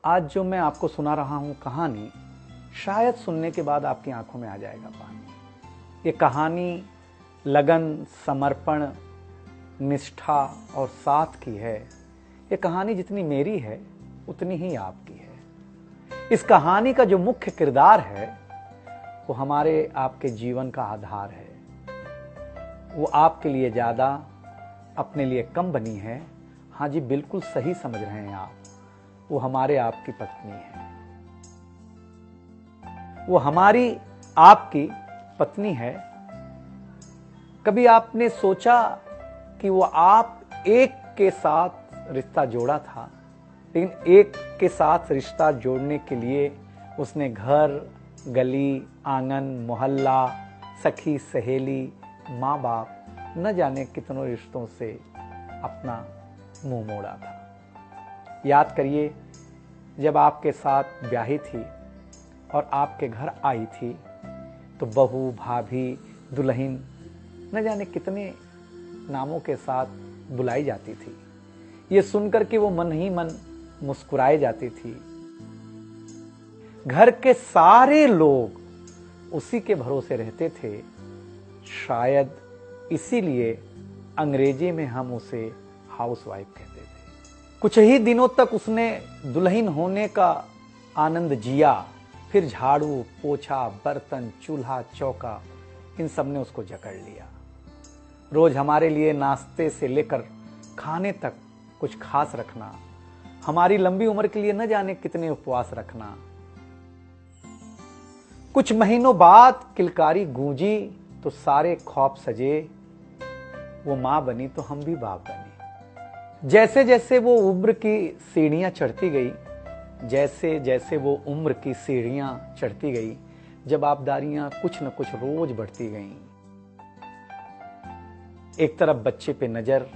आज जो मैं आपको सुना रहा हूं कहानी, शायद सुनने के बाद आपकी आंखों में आ जाएगा पानी। ये कहानी लगन, समर्पण, निष्ठा और साथ की है। ये कहानी जितनी मेरी है उतनी ही आपकी है। इस कहानी का जो मुख्य किरदार है वो हमारे आपके जीवन का आधार है। वो आपके लिए ज्यादा, अपने लिए कम बनी है। हाँ जी, बिल्कुल सही समझ रहे हैं आप। वो हमारे आपकी पत्नी है। वो हमारी आपकी पत्नी है। कभी आपने सोचा कि वो आप एक के साथ रिश्ता जोड़ा था, लेकिन एक के साथ रिश्ता जोड़ने के लिए उसने घर, गली, आंगन, मोहल्ला, सखी, सहेली, माँ बाप, न जाने कितनों रिश्तों से अपना मुंह मोड़ा था। याद करिए, जब आपके साथ ब्याही थी और आपके घर आई थी तो बहू, भाभी, दुल्हन, न जाने कितने नामों के साथ बुलाई जाती थी। ये सुनकर के वो मन ही मन मुस्कुराए जाती थी। घर के सारे लोग उसी के भरोसे रहते थे। शायद इसीलिए अंग्रेजी में हम उसे हाउसवाइफ कहते थे। कुछ ही दिनों तक उसने दुल्हन होने का आनंद जिया। फिर झाड़ू, पोछा, बर्तन, चूल्हा, चौका, इन सब ने उसको जकड़ लिया। रोज हमारे लिए नाश्ते से लेकर खाने तक कुछ खास रखना, हमारी लंबी उम्र के लिए न जाने कितने उपवास रखना। कुछ महीनों बाद किलकारी गूंजी तो सारे ख्वाब सजे। वो मां बनी तो हम भी बाप बने। जैसे जैसे वो उम्र की सीढ़ियां चढ़ती गई, जैसे जैसे वो उम्र की सीढ़ियां चढ़ती गई, जवाबदारियां कुछ न कुछ रोज बढ़ती गईं। एक तरफ बच्चे पे नजर,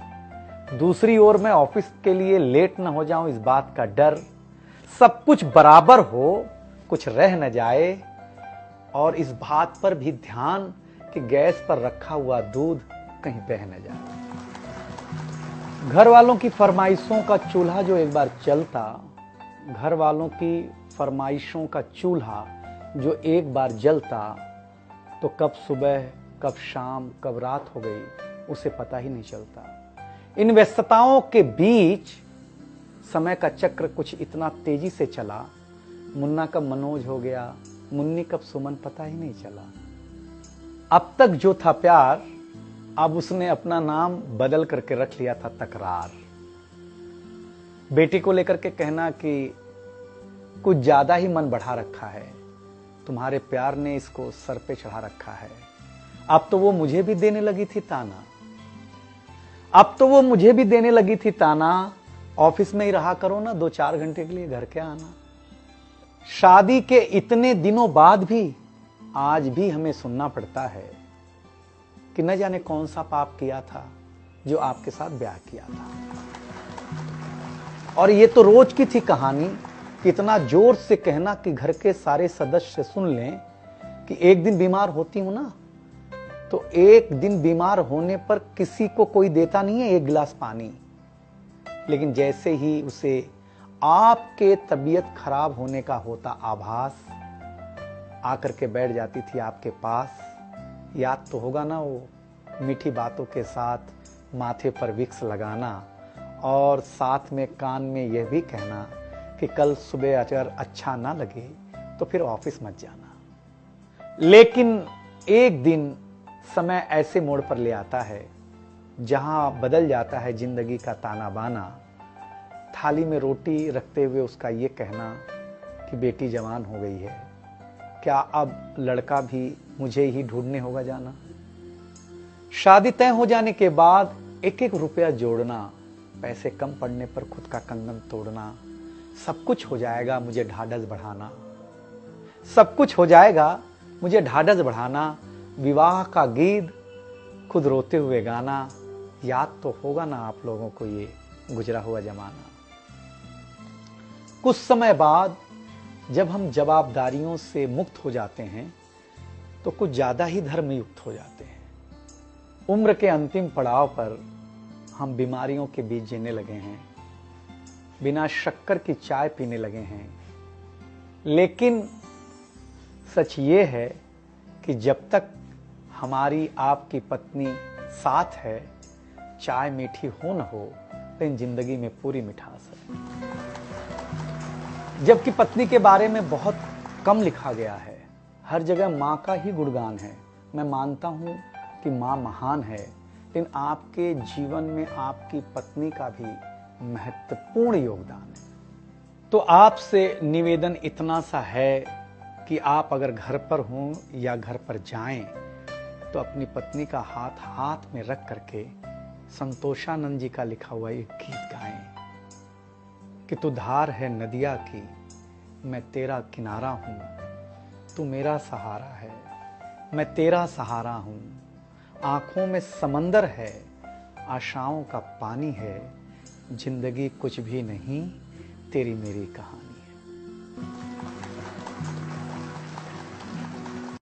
दूसरी ओर मैं ऑफिस के लिए लेट न हो जाऊं इस बात का डर। सब कुछ बराबर हो, कुछ रह न जाए, और इस बात पर भी ध्यान कि गैस पर रखा हुआ दूध कहीं बह न जाए। घर वालों की फरमाइशों का चूल्हा जो एक बार चलता, घर वालों की फरमाइशों का चूल्हा जो एक बार जलता, तो कब सुबह, कब शाम, कब रात हो गई उसे पता ही नहीं चलता। इन व्यस्तताओं के बीच समय का चक्र कुछ इतना तेजी से चला, मुन्ना कब मनोज हो गया, मुन्नी कब सुमन, पता ही नहीं चला। अब तक जो था प्यार, अब उसने अपना नाम बदल करके रख लिया था तकरार। बेटी को लेकर के कहना कि कुछ ज्यादा ही मन बढ़ा रखा है, तुम्हारे प्यार ने इसको सर पे चढ़ा रखा है। अब तो वो मुझे भी देने लगी थी ताना, अब तो वो मुझे भी देने लगी थी ताना, ऑफिस में ही रहा करो ना, 2-4 घंटे के लिए घर के आना। शादी के इतने दिनों बाद भी आज भी हमें सुनना पड़ता है कि न जाने कौन सा पाप किया था जो आपके साथ ब्याह किया था। और ये तो रोज की थी कहानी। इतना जोर से कहना कि घर के सारे सदस्य सुन लें कि एक दिन बीमार होती हूं ना, तो एक दिन बीमार होने पर किसी को कोई देता नहीं है 1 गिलास पानी, लेकिन जैसे ही उसे आपके तबीयत खराब होने का होता आभास, आकर के बैठ जाती थी आपके पास। याद तो होगा ना, वो मीठी बातों के साथ माथे पर विक्स लगाना और साथ में कान में यह भी कहना कि कल सुबह अगर अच्छा ना लगे तो फिर ऑफिस मत जाना। लेकिन एक दिन समय ऐसे मोड़ पर ले आता है जहां बदल जाता है जिंदगी का ताना बाना। थाली में रोटी रखते हुए उसका ये कहना कि बेटी जवान हो गई है, क्या अब लड़का भी मुझे ही ढूंढने होगा जाना। शादी तय हो जाने के बाद 1-1 रुपया जोड़ना, पैसे कम पड़ने पर खुद का कंगन तोड़ना, सब कुछ हो जाएगा मुझे ढाढ़स बढ़ाना, सब कुछ हो जाएगा मुझे ढाढ़स बढ़ाना। विवाह का गीत खुद रोते हुए गाना। याद तो होगा ना आप लोगों को ये गुजरा हुआ जमाना। कुछ समय बाद जब हम जवाबदारियों से मुक्त हो जाते हैं तो कुछ ज्यादा ही धर्मयुक्त हो जाते हैं। उम्र के अंतिम पड़ाव पर हम बीमारियों के बीच जीने लगे हैं। बिना शक्कर की चाय पीने लगे हैं। लेकिन सच ये है कि जब तक हमारी आपकी पत्नी साथ है, चाय मीठी हो न हो, लेकिन जिंदगी में पूरी मिठास है। जबकि पत्नी के बारे में बहुत कम लिखा गया है, हर जगह माँ का ही गुणगान है। मैं मानता हूं कि माँ महान है, लेकिन आपके जीवन में आपकी पत्नी का भी महत्वपूर्ण योगदान है। तो आपसे निवेदन इतना सा है कि आप अगर घर पर हों या घर पर जाएं तो अपनी पत्नी का हाथ हाथ में रख करके संतोषानंद जी का लिखा हुआ एक गीत गाएं कि तू धार है नदिया की, मैं तेरा किनारा हूं, तू मेरा सहारा है, मैं तेरा सहारा हूं। आंखों में समंदर है, आशाओं का पानी है, जिंदगी कुछ भी नहीं, तेरी मेरी कहानी।